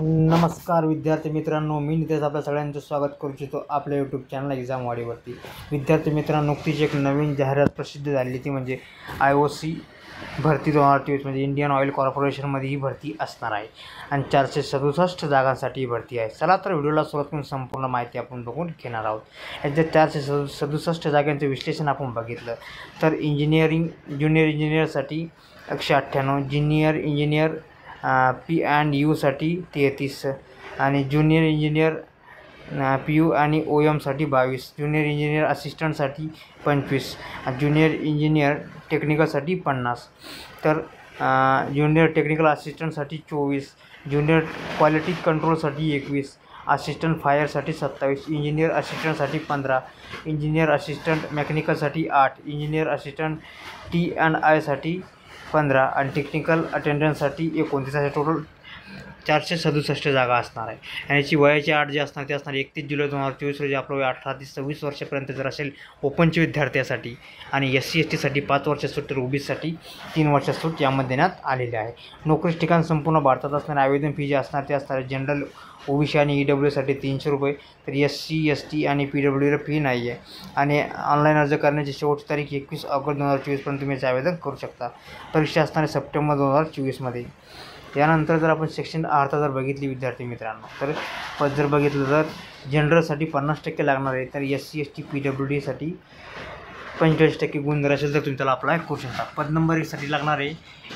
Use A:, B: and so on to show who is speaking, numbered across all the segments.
A: नमस्कार विद्यार्थी मित्रांनो, मी नितेश आपल्या सगळ्यांचं स्वागत करू इच्छितो आपल्या यूट्यूब चॅनल एक्झाम वाडीवरती। विद्यार्थी मित्रांनो, नुकतीच एक नवीन जाहिरात प्रसिद्ध झाली ती म्हणजे IOC भरती 2023 म्हणजे इंडियन ऑइल कॉर्पोरेशनमध्ये ही भरती असणार आहे आणि 467 जागांसाठी ही भरती आहे। चला तर व्हिडिओला सुरुवात करून संपूर्ण माहिती आपण बघून घेणार आहोत। याच्या 467 जागांचे विश्लेषण आपण बघितलं तर इंजिनिअरिंग ज्युनियर इंजिनिअरसाठी 198, ज्युनियर इंजिनियर P&U साठी 33 आणि ज्युनियर इंजिनियर PU आणि OM साठी 22, ज्युनियर इंजिनियर असिस्टंटसाठी 25, ज्युनियर इंजिनियर टेक्निकलसाठी 50, तर ज्युनियर टेक्निकल असिस्टंटसाठी 24, ज्युनियर क्वालिटी कंट्रोलसाठी 21, असिस्टंट फायरसाठी 27, इंजिनियर असिस्टंटसाठी 15, इंजिनियर असिस्टंट मेकॅनिकलसाठी 8, इंजिनियर असिस्टंट T&I साठी 15 आणि टेक्निकल अटेंडन्ससाठी 29 अशा टोटल 467 जागा असणार आहे। आणि याची वयाची अट जी असणार ते असणार 31 जुलै 2024 रोजी आपलं वय 18 ते 26 वर्षापर्यंत जर असेल ओपनच्या विद्यार्थ्यासाठी, आणि SC ST साठी 5 वर्ष सूट, तर OBC साठी 3 वर्ष सूट यामध्ये देण्यात आलेले आहे। नोकरीचे ठिकाण संपूर्ण भारतात असणार। आवेदन फी जी असणार ते असणार जनरल OBC आणि EW साठी 300 रुपये, तर SC ST आणि PWला फी नाही आहे। आणि ऑनलाईन अर्ज करण्याची शेवटची तारीख 21 ऑगस्ट 2024 पर्यंत तुम्ही आवेदन करू शकता। परीक्षा असणार सप्टेंबर 2024 मध्ये। त्यानंतर जर आपण सेक्शन अर्थ जर बघितली विद्यार्थी मित्रांनो, तर जर बघितलं तर जनरलसाठी 50% लागणार आहे, तर SC ST PWD साठी 45% गुण जर असेल तर तुम्ही त्याला अप्लाय करू शकता। पद नंबर 1 साठी लागणार आहे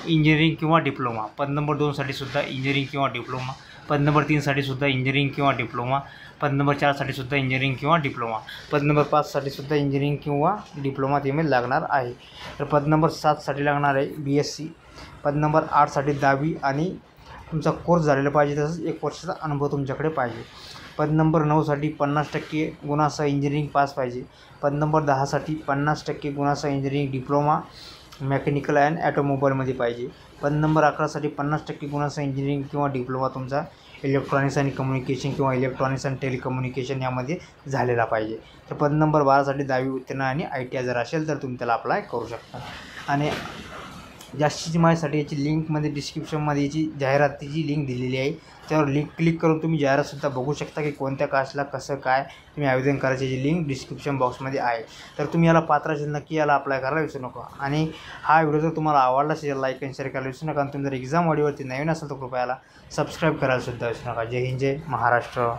A: इंजिनिअरिंग किंवा डिप्लोमा, पद नंबर 2 साठी सुद्धा इंजिनिअरिंग किंवा डिप्लोमा, पद नंबर 3 साठी सुद्धा इंजिनिअरिंग किंवा डिप्लोमा, पद नंबर 4 साठी सुद्धा इंजिनिअरिंग किंवा डिप्लोमा, पद नंबर 5 साठी सुद्धा इंजिनिअरिंग किंवा डिप्लोमा त्यामध्ये लागणार आहे। तर पद नंबर 7 साठी लागणार आहे BSc, पद नंबर 8 साठी 10वी आणि तुमचा कोर्स झालेला पाहिजे, तसंच 1 वर्षाचा अनुभव तुमच्याकडे पाहिजे। पद नंबर 9 साठी 50% गुणासह इंजिनिअरिंग पास पाहिजे, पद नंबर 10 साठी 50% गुणासह इंजिनिअरिंग डिप्लोमा मेकॅनिकल अँड ऑटोमोबाईलमध्ये पाहिजे, पद नंबर 11 साठी 50% गुणासह इंजिनिअरिंग किंवा डिप्लोमा तुमचा इलेक्ट्रॉनिक्स आणि कम्युनिकेशन किंवा इलेक्ट्रॉनिक्स आणि टेलिकम्युनिकेशन यामध्ये झालेला पाहिजे। तर पद नंबर 12 साठी 10वी उत्तीर्ण आणि ITI जर असेल तर तुम्ही त्याला अप्लाय करू शकता। आणि जास्तीची माहितीसाठी याची लिंकमध्ये डिस्क्रिप्शनमध्ये याची जाहिरातीची लिंक दिलेली आहे, त्यावर लिंक क्लिक करून तुम्ही जाहिरातसुद्धा बघू शकता की कोणत्या कास्टला कसं काय तुम्ही आवेदन करायची याची लिंक डिस्क्रिप्शन बॉक्समध्ये आहे। तर तुम्ही याला पात्र असेल नक्की याला अप्लाय करायला विसरू नका। आणि हा व्हिडिओ जर तुम्हाला आवडला असेल लाईक आणि शेअर करायला विसरू नका। आणि तुम्ही जर एक्झाम वाडीवरती नवीन असेल तर कृपया याला सबस्क्राईब करायला सुद्धा विसरू नका। जय हिंद, जय महाराष्ट्र।